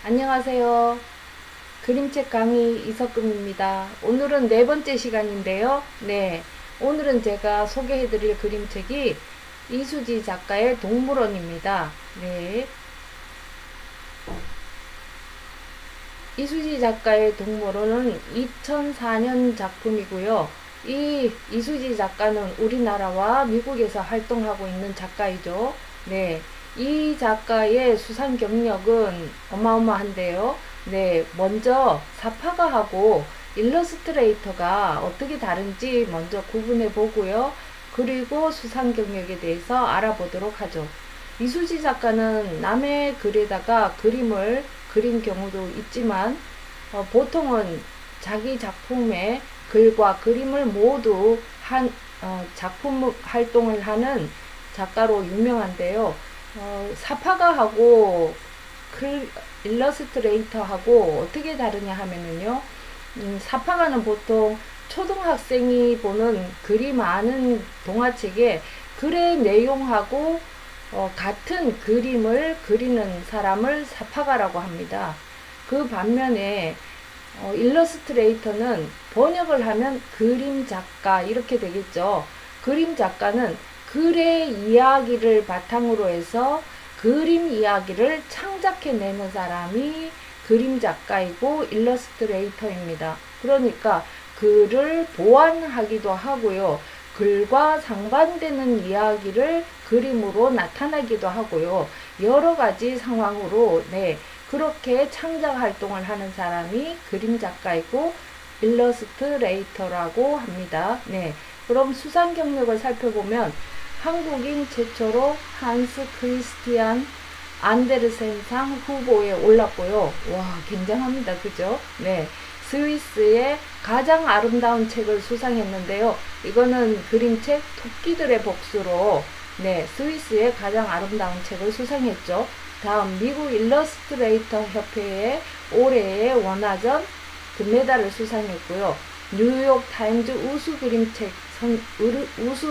안녕하세요. 그림책 강의 이석금입니다. 오늘은 네 번째 시간인데요. 네, 오늘은 제가 소개해드릴 그림책이 이수지 작가의 동물원입니다. 네, 이수지 작가의 동물원은 2004년 작품이고요. 이 이수지 작가는 우리나라와 미국에서 활동하고 있는 작가이죠. 네, 이 작가의 수상 경력은 어마어마한데요. 네, 먼저 사파가하고 일러스트레이터가 어떻게 다른지 먼저 구분해 보고요. 그리고 수상 경력에 대해서 알아보도록 하죠. 이수지 작가는 남의 글에다가 그림을 그린 경우도 있지만 보통은 자기 작품의 글과 그림을 모두 한 작품 활동을 하는 작가로 유명한데요. 사파가하고 일러스트레이터하고 어떻게 다르냐 하면은요. 사파가는 보통 초등학생이 보는 글이 많은 동화책에 글의 내용하고 같은 그림을 그리는 사람을 사파가라고 합니다. 그 반면에 일러스트레이터는 번역을 하면 그림 작가 이렇게 되겠죠. 그림 작가는 글의 이야기를 바탕으로 해서 그림 이야기를 창작해내는 사람이 그림 작가이고 일러스트레이터입니다. 그러니까 글을 보완하기도 하고요. 글과 상반되는 이야기를 그림으로 나타나기도 하고요. 여러 가지 상황으로 그렇게 창작 활동을 하는 사람이 그림 작가이고 일러스트레이터라고 합니다. 그럼 수상 경력을 살펴보면 한국인 최초로 한스 크리스티안 안데르센상 후보에 올랐고요. 와, 굉장합니다. 그죠? 스위스의 가장 아름다운 책을 수상했는데요. 이거는 그림책 토끼들의 복수로 스위스의 가장 아름다운 책을 수상했죠. 다음 미국 일러스트레이터 협회의 올해의 원화전 금메달을 수상했고요. 뉴욕 타임즈 우수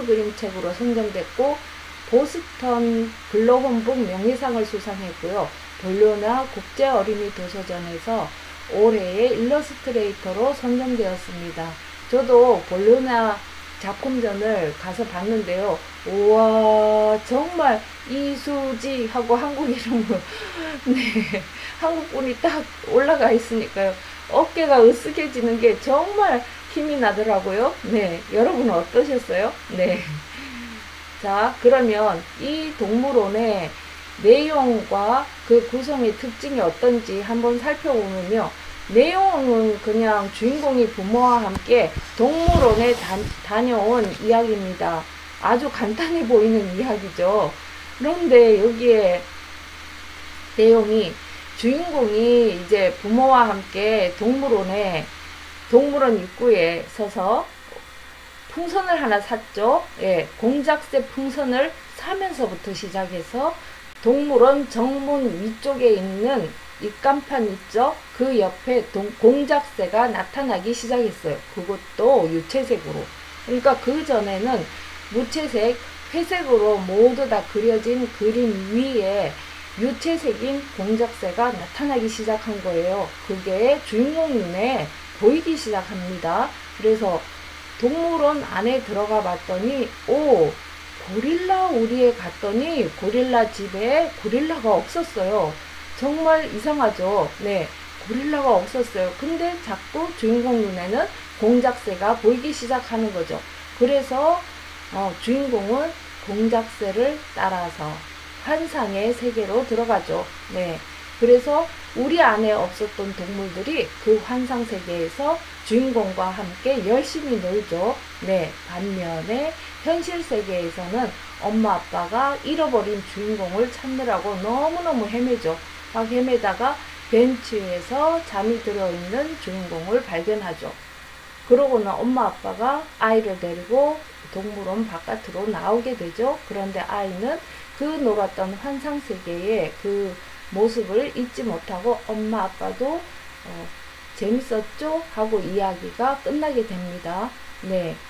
그림책으로 선정됐고 보스턴 글로홈북 명예상을 수상했고요. 볼로나 국제 어린이 도서전에서 올해의 일러스트레이터로 선정되었습니다. 저도 볼로나 작품전을 가서 봤는데요. 우와, 정말 이수지 하고 한국 이름으로 한국분이 딱 올라가 있으니까요. 어깨가 으쓱해지는 게 정말 힘이 나더라고요. 여러분은 어떠셨어요? 자, 그러면 이 동물원의 내용과 그 구성의 특징이 어떤지 한번 살펴보면요. 내용은 그냥 주인공이 부모와 함께 동물원에 다녀온 이야기입니다. 아주 간단해 보이는 이야기죠. 그런데 여기에 내용이 주인공이 이제 부모와 함께 동물원 입구에 서서 풍선을 하나 샀죠. 공작새 풍선을 사면서부터 시작해서 동물원 정문 위쪽에 있는 입간판 있죠. 그 옆에 공작새가 나타나기 시작했어요. 그것도 유채색으로. 그러니까 그 전에는 무채색, 회색으로 모두 다 그려진 그림 위에 유채색인 공작새가 나타나기 시작한 거예요. 그게 주인공 눈에 보이기 시작합니다. 그래서 동물원 안에 들어가 봤더니 고릴라 우리에 갔더니 고릴라 집에 고릴라가 없었어요. 정말 이상하죠. 고릴라가 없었어요. 근데 자꾸 주인공 눈에는 공작새가 보이기 시작하는 거죠. 그래서 주인공은 공작새를 따라서 환상의 세계로 들어가죠. 그래서 우리 안에 없었던 동물들이 그 환상 세계에서 주인공과 함께 열심히 놀죠. 반면에 현실 세계에서는 엄마 아빠가 잃어버린 주인공을 찾느라고 너무너무 헤매죠. 막 헤매다가 벤치에서 잠이 들어있는 주인공을 발견하죠. 그러고는 엄마 아빠가 아이를 데리고 동물원 바깥으로 나오게 되죠. 그런데 아이는 그 놀았던 환상 세계의 그 모습을 잊지 못하고 엄마 아빠도 재밌었죠? 하고 이야기가 끝나게 됩니다.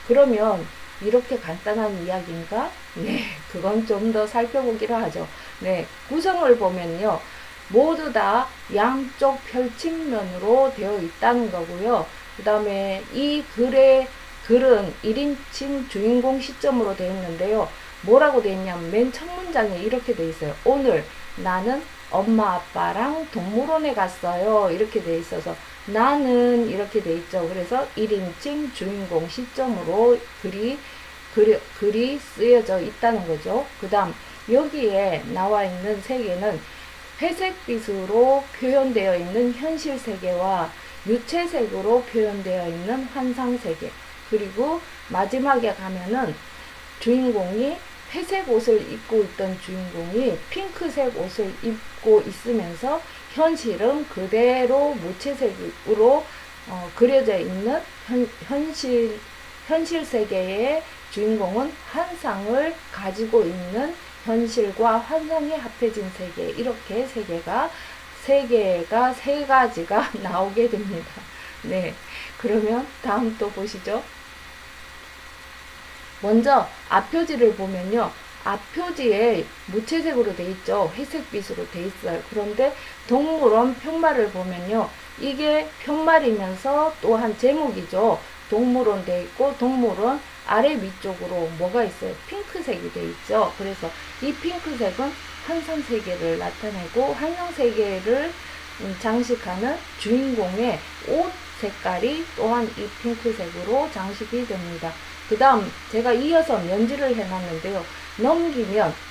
그러면 이렇게 간단한 이야기인가? 그건 좀 더 살펴보기로 하죠. 구성을 보면요. 모두 다 양쪽 펼침면으로 되어 있다는 거고요. 그 다음에 이 글은 1인칭 주인공 시점으로 되어 있는데요. 뭐라고 되어 있냐면 맨 첫 문장에 이렇게 되어 있어요. 오늘 나는 엄마 아빠랑 동물원에 갔어요. 이렇게 되어 있어서 나는 이렇게 되어 있죠. 그래서 1인칭 주인공 시점으로 글이 쓰여져 있다는 거죠. 그 다음 여기에 나와 있는 세계는 회색빛으로 표현되어 있는 현실 세계와 유채색으로 표현되어 있는 환상 세계, 그리고 마지막에 가면은 주인공이 회색 옷을 입고 있던 주인공이 핑크색 옷을 입고 있으면서 현실은 그대로 무채색으로 그려져 있는 현실 세계의 주인공은 환상을 가지고 있는 현실과 환상이 합해진 세계, 이렇게 세계가 세 가지가 나오게 됩니다. 네, 그러면 다음 또 보시죠. 먼저 앞표지를 보면요. 앞표지에 무채색으로 돼 있죠. 회색빛으로 돼 있어요. 그런데 동물원 편말을 보면요. 이게 편말이면서 또한 제목이죠. 동물원 돼 있고 동물원 아래 위쪽으로 뭐가 있어요? 핑크색이 돼 있죠. 그래서 이 핑크색은 환상세계를 나타내고 환상세계를 장식하는 주인공의 옷 색깔이 또한 이 핑크색으로 장식이 됩니다. 그 다음 제가 이어서 면지를 해놨는데요.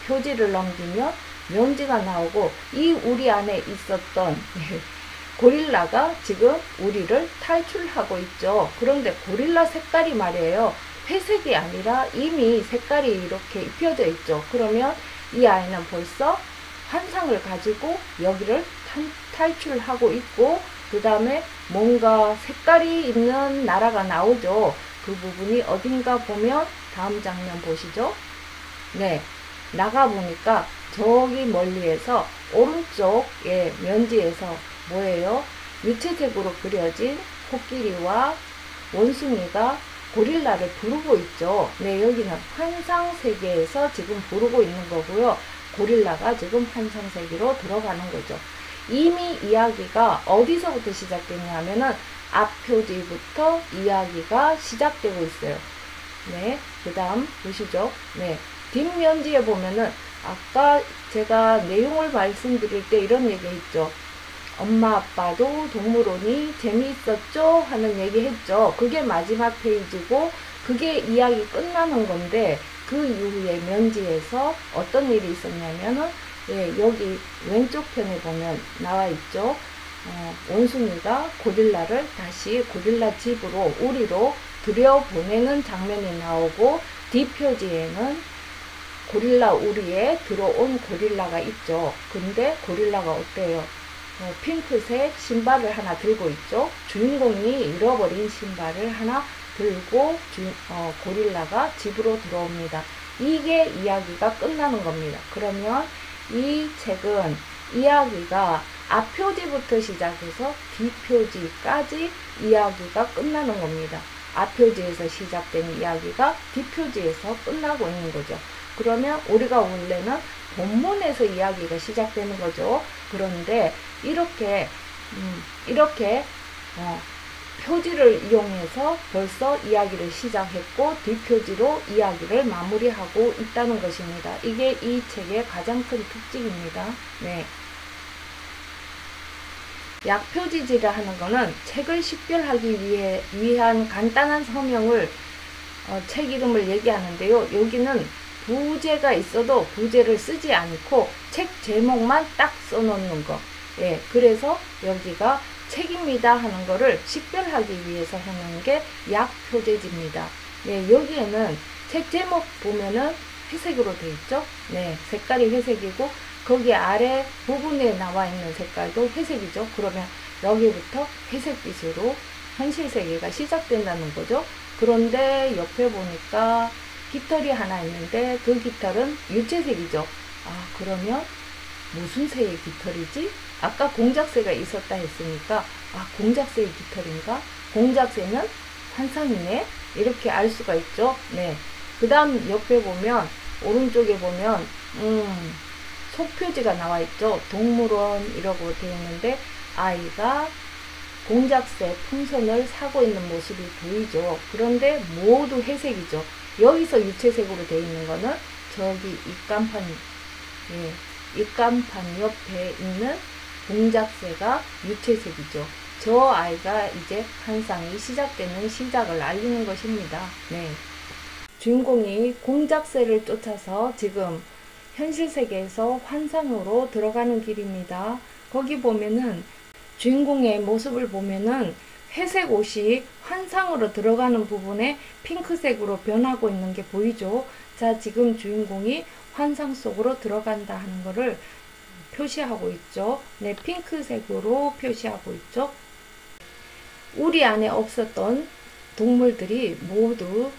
표지를 넘기면 면지가 나오고 이 우리 안에 있었던 고릴라가 지금 우리를 탈출하고 있죠. 그런데 고릴라 색깔이 말이에요. 회색이 아니라 이미 색깔이 이렇게 입혀져 있죠. 그러면 이 아이는 벌써 환상을 가지고 여기를 탈출하고 있고, 그 다음에 뭔가 색깔이 있는 나라가 나오죠. 그 부분이 어딘가 보면 다음 장면 보시죠. 네, 나가보니까 저기 멀리에서 오른쪽에 면지에서 뭐예요? 유채색으로 그려진 코끼리와 원숭이가 고릴라를 부르고 있죠. 네, 여기는 환상세계에서 지금 부르고 있는 거고요. 고릴라가 지금 환상세계로 들어가는 거죠. 이미 이야기가 어디서부터 시작됐냐면은 앞표지부터 이야기가 시작되고 있어요. 네, 그 다음 보시죠. 네, 뒷면지에 보면은 아까 제가 내용을 말씀드릴 때 이런 얘기 했죠. 엄마 아빠도 동물원이 재미있었죠? 하는 얘기 했죠. 그게 마지막 페이지고 그게 이야기 끝나는 건데, 그 이후에 면지에서 어떤 일이 있었냐면은 여기 왼쪽 편에 보면 나와 있죠. 원숭이가 고릴라를 다시 고릴라 집으로 우리로 들여보내는 장면이 나오고, 뒷표지에는 고릴라 우리에 들어온 고릴라가 있죠. 근데 고릴라가 어때요? 핑크색 신발을 하나 들고 있죠. 주인공이 잃어버린 신발을 하나 들고 고릴라가 집으로 들어옵니다. 이게 이야기가 끝나는 겁니다. 그러면 이 책은 이야기가 앞표지부터 시작해서 뒷표지까지 이야기가 끝나는 겁니다. 앞표지에서 시작된 이야기가 뒷표지에서 끝나고 있는 거죠. 그러면 우리가 원래는 본문에서 이야기가 시작되는 거죠. 그런데 이렇게 표지를 이용해서 벌써 이야기를 시작했고 뒷표지로 이야기를 마무리하고 있다는 것입니다. 이게 이 책의 가장 큰 특징입니다. 네. 약표지지를 하는 것은 책을 식별하기 위한 간단한 서명을 책 이름을 얘기하는데요. 여기는 부제가 있어도 부제를 쓰지 않고 책 제목만 딱 써놓는 거. 예, 그래서 여기가 책입니다 하는 거를 식별하기 위해서 하는 게 약표제지입니다. 예, 여기에는 책 제목 보면은 회색으로 되어 있죠. 네, 색깔이 회색이고 거기 아래 부분에 나와 있는 색깔도 회색이죠. 그러면 여기부터 회색빛으로 현실 세계가 시작된다는 거죠. 그런데 옆에 보니까 깃털이 하나 있는데 그 깃털은 유채색이죠. 아, 그러면 무슨 새의 깃털이지? 아까 공작새가 있었다 했으니까 공작새의 깃털인가? 공작새는 환상이네? 이렇게 알 수가 있죠. 네. 그 다음 옆에 보면 오른쪽에 보면 속표지가 나와 있죠. 동물원이라고 되어 있는데 아이가 공작새 풍선을 사고 있는 모습이 보이죠. 그런데 모두 회색이죠. 여기서 유채색으로 되어 있는 거는 저기 입간판, 입간판 옆에 있는 공작새가 유채색이죠. 저 아이가 이제 환상이 시작되는 시작을 알리는 것입니다. 네. 주인공이 공작새를 쫓아서 지금 현실 세계에서 환상으로 들어가는 길입니다. 거기 보면은 주인공의 모습을 보면은 회색 옷이 환상으로 들어가는 부분에 핑크색으로 변하고 있는 게 보이죠. 자, 지금 주인공이 환상 속으로 들어간다 하는 것을 표시하고 있죠. 네, 핑크색으로 표시하고 있죠. 우리 안에 없었던 동물들이 모두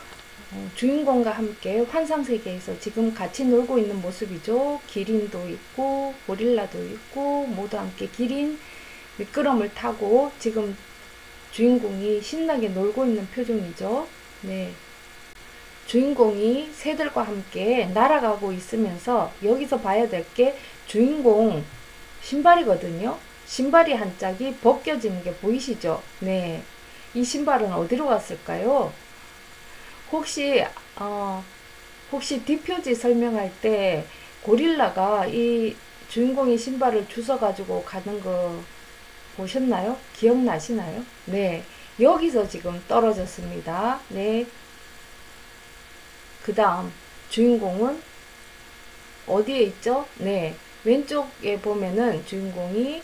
주인공과 함께 환상세계에서 지금 같이 놀고 있는 모습이죠. 기린도 있고 고릴라도 있고 모두 함께 기린 미끄럼을 타고 지금 주인공이 신나게 놀고 있는 표정이죠. 네. 주인공이 새들과 함께 날아가고 있으면서 여기서 봐야 될 게 주인공 신발이거든요. 신발이 한 짝이 벗겨지는 게 보이시죠? 네. 이 신발은 어디로 갔을까요? 혹시 뒷표지 설명할 때 고릴라가 이 주인공이 신발을 주워 가지고 가는 거 보셨나요? 기억나시나요? 네. 여기서 지금 떨어졌습니다. 네. 그 다음 주인공은 어디에 있죠? 네. 왼쪽에 보면은 주인공이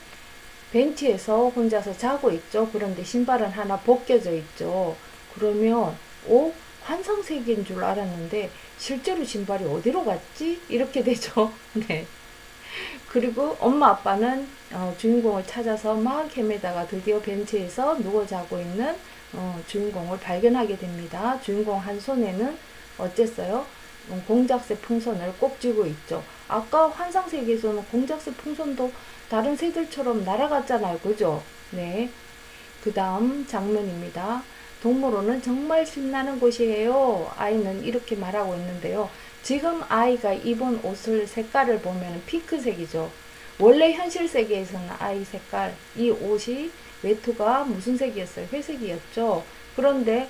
벤치에서 혼자서 자고 있죠. 그런데 신발은 하나 벗겨져 있죠. 그러면 환상세계인 줄 알았는데 실제로 신발이 어디로 갔지? 이렇게 되죠. 네. 그리고 엄마 아빠는 주인공을 찾아서 막 헤매다가 드디어 벤치에서 누워 자고 있는 주인공을 발견하게 됩니다. 주인공 한 손에는 어쨌어요? 공작새 풍선을 꼭 쥐고 있죠. 아까 환상세계에서는 공작새 풍선도 다른 새들처럼 날아갔잖아요. 그죠? 네. 그 다음 장면입니다. 동물원은 정말 신나는 곳이에요. 아이는 이렇게 말하고 있는데요. 지금 아이가 입은 옷을 색깔을 보면 핑크색이죠. 원래 현실 세계에서는 아이 색깔, 이 옷이 외투가 무슨 색이었어요? 회색이었죠. 그런데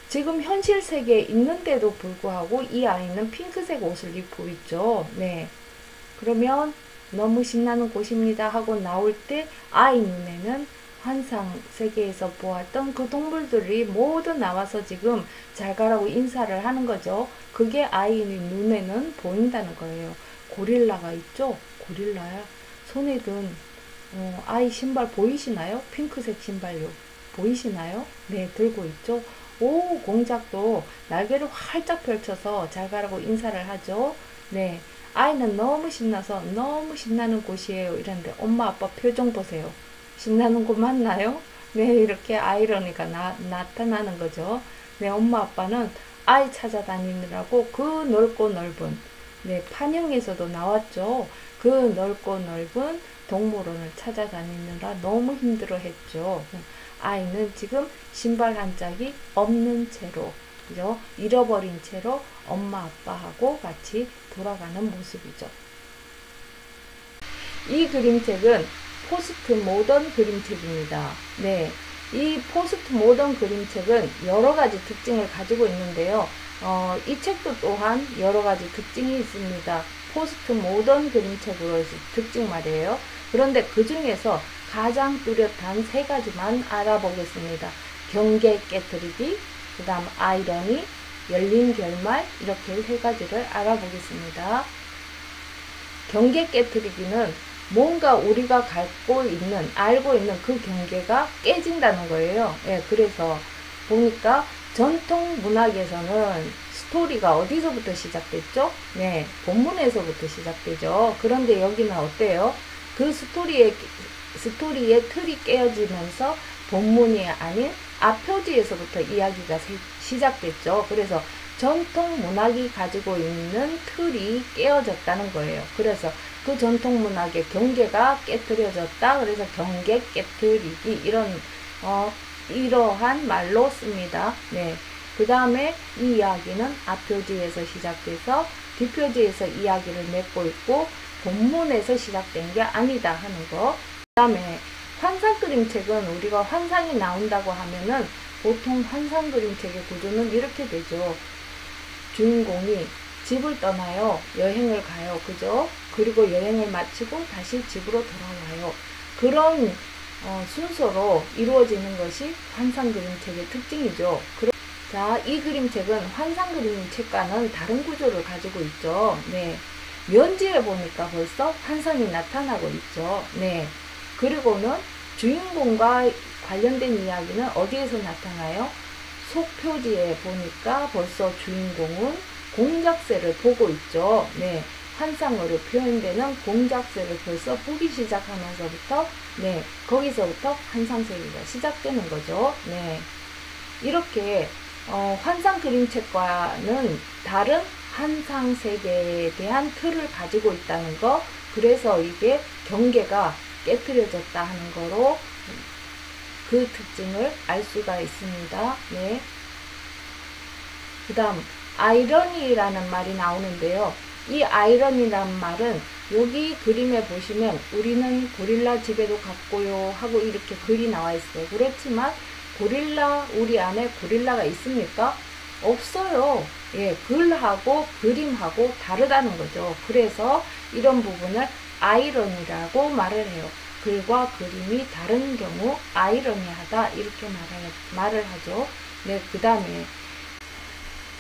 지금 현실 세계에 있는데도 불구하고 이 아이는 핑크색 옷을 입고 있죠. 네. 그러면 너무 신나는 곳입니다 하고 나올 때 아이 눈에는 환상 세계에서 보았던 그 동물들이 모두 나와서 지금 잘 가라고 인사를 하는 거죠. 그게 아이 눈에는 보인다는 거예요. 고릴라가 있죠? 고릴라야. 손에 든 아이 신발 보이시나요? 핑크색 신발요. 보이시나요? 네, 들고 있죠? 공작도 날개를 활짝 펼쳐서 잘 가라고 인사를 하죠. 네, 아이는 너무 신나서 너무 신나는 곳이에요. 이런데 엄마 아빠 표정 보세요. 신나는 곳 맞나요? 네, 이렇게 아이러니가 나타나는 거죠. 네, 엄마 아빠는 아이 찾아다니느라고 그 넓고 넓은, 네, 판형에서도 나왔죠. 그 넓고 넓은 동물원을 찾아다니느라 너무 힘들어 했죠. 아이는 지금 신발 한 짝이 없는 채로, 그죠? 잃어버린 채로 엄마 아빠하고 같이 돌아가는 모습이죠. 이 그림책은 포스트 모던 그림책입니다. 네, 이 포스트 모던 그림책은 여러 가지 특징을 가지고 있는데요. 이 책도 또한 여러 가지 특징이 있습니다. 포스트 모던 그림책으로의 특징 말이에요. 그런데 그 중에서 가장 뚜렷한 세 가지만 알아보겠습니다. 경계 깨트리기, 그 다음 아이러니, 열린 결말, 이렇게 세 가지를 알아보겠습니다. 경계 깨트리기는 뭔가 우리가 알고 있는 그 경계가 깨진다는 거예요. 예, 그래서 보니까 전통 문학에서는 스토리가 어디서부터 시작됐죠? 네, 본문에서부터 시작되죠. 그런데 여기는 어때요? 그 스토리의 틀이 깨어지면서 본문이 아닌 앞표지에서부터 이야기가 시작됐죠. 그래서 전통 문학이 가지고 있는 틀이 깨어졌다는 거예요. 그래서 그 전통 문학의 경계가 깨트려졌다. 그래서 경계 깨트리기, 이러한 말로 씁니다. 네. 그 다음에 이 이야기는 앞표지에서 시작돼서 뒷표지에서 이야기를 맺고 있고, 본문에서 시작된 게 아니다 하는 거. 그 다음에 환상 그림책은 우리가 환상이 나온다고 하면은 보통 환상 그림책의 구조는 이렇게 되죠. 주인공이 집을 떠나요. 여행을 가요. 그죠? 그리고 여행을 마치고 다시 집으로 돌아와요. 그런 순서로 이루어지는 것이 환상 그림책의 특징이죠. 자, 이 그림책은 환상 그림책과는 다른 구조를 가지고 있죠. 네. 면지에 보니까 벌써 환상이 나타나고 있죠. 네. 그리고는 주인공과 관련된 이야기는 어디에서 나타나요? 속표지에 보니까 벌써 주인공은 공작새를 보고 있죠. 네. 환상으로 표현되는 공작새를 벌써 보기 시작하면서부터, 네. 거기서부터 환상세계가 시작되는 거죠. 네. 이렇게 환상 그림책과는 다른 환상 세계에 대한 틀을 가지고 있다는 거, 그래서 이게 경계가 깨트려졌다 하는 거로 그 특징을 알 수가 있습니다. 네. 그 다음 아이러니라는 말이 나오는데요. 이 아이러니라는 말은 여기 그림에 보시면 우리는 고릴라 집에도 갔고요 하고 이렇게 글이 나와 있어요. 그렇지만 우리 안에 고릴라가 있습니까? 없어요. 예, 글하고 그림하고 다르다는 거죠. 그래서 이런 부분을 아이러니라고 말을 해요. 글과 그림이 다른 경우 아이러니하다 이렇게 말을 하죠. 네, 그 다음에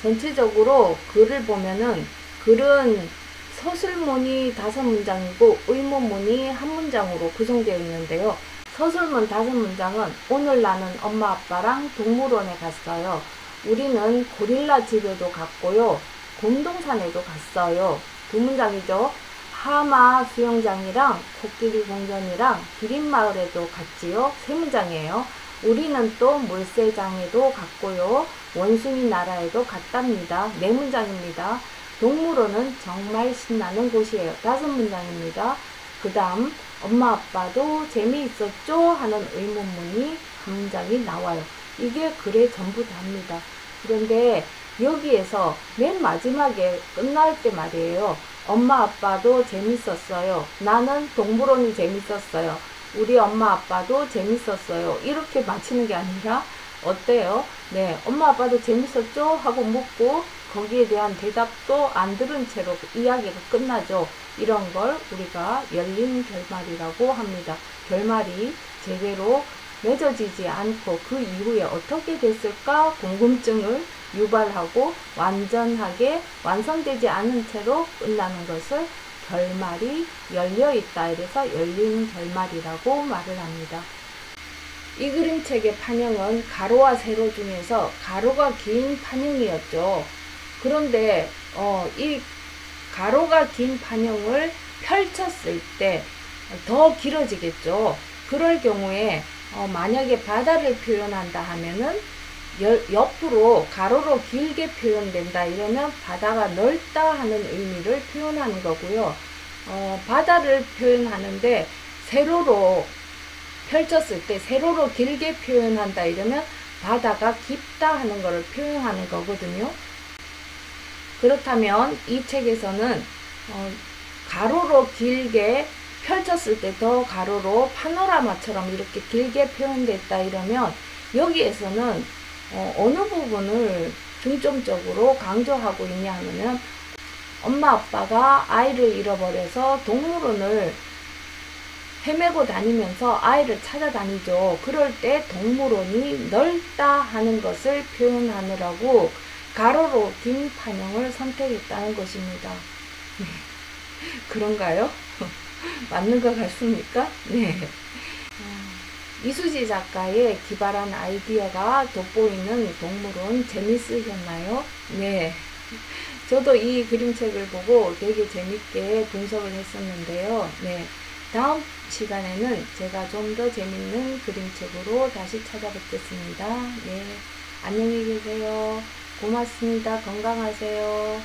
전체적으로 글을 보면은 글은 서술문이 5문장이고 의문문이 1문장으로 구성되어 있는데요. 서술문 5문장은 오늘 나는 엄마 아빠랑 동물원에 갔어요. 우리는 고릴라 집에도 갔고요. 곰동산에도 갔어요. 2문장이죠. 하마 수영장이랑 코끼리 공전이랑 기린마을에도 갔지요. 3문장이에요. 우리는 또 물새장에도 갔고요. 원숭이 나라에도 갔답니다. 4문장입니다. 동물원은 정말 신나는 곳이에요. 5문장입니다. 그 다음 엄마 아빠도 재미있었죠? 하는 의문문이 1문장이 나와요. 이게 글의 전부 다입니다. 그런데 여기에서 맨 마지막에 끝날 때 말이에요. 엄마 아빠도 재밌었어요. 나는 동물원이 재밌었어요. 우리 엄마 아빠도 재밌었어요. 이렇게 마치는 게 아니라 어때요? 네, 엄마 아빠도 재밌었죠? 하고 묻고 거기에 대한 대답도 안 들은 채로 이야기가 끝나죠. 이런 걸 우리가 열린 결말이라고 합니다. 결말이 제대로 맺어지지 않고 그 이후에 어떻게 됐을까 궁금증을 유발하고 완전하게 완성되지 않은 채로 끝나는 것을 결말이 열려있다 이래서 열린 결말이라고 말을 합니다. 이 그림책의 판형은 가로와 세로 중에서 가로가 긴 판형이었죠. 그런데 이 가로가 긴 판형을 펼쳤을 때 더 길어지겠죠. 그럴 경우에 만약에 바다를 표현한다 하면은 옆으로 가로로 길게 표현된다 이러면 바다가 넓다 하는 의미를 표현하는 거고요. 바다를 표현하는데 세로로 펼쳤을 때 세로로 길게 표현한다 이러면 바다가 깊다 하는 것을 표현하는 거거든요. 그렇다면 이 책에서는 가로로 길게 펼쳤을 때 더 가로로 파노라마처럼 이렇게 길게 표현됐다 이러면 여기에서는 어느 부분을 중점적으로 강조하고 있냐 하면은 엄마 아빠가 아이를 잃어버려서 동물원을 헤매고 다니면서 아이를 찾아다니죠. 그럴 때 동물원이 넓다 하는 것을 표현하느라고 가로로 긴 판형을 선택했다는 것입니다. 네. 그런가요? 맞는 것 같습니까? 네. 이수지 작가의 기발한 아이디어가 돋보이는 동물원 재밌으셨나요? 네. 저도 이 그림책을 보고 되게 재밌게 분석을 했었는데요. 네. 다음 시간에는 제가 좀 더 재밌는 그림책으로 다시 찾아뵙겠습니다. 네. 안녕히 계세요. 고맙습니다. 건강하세요.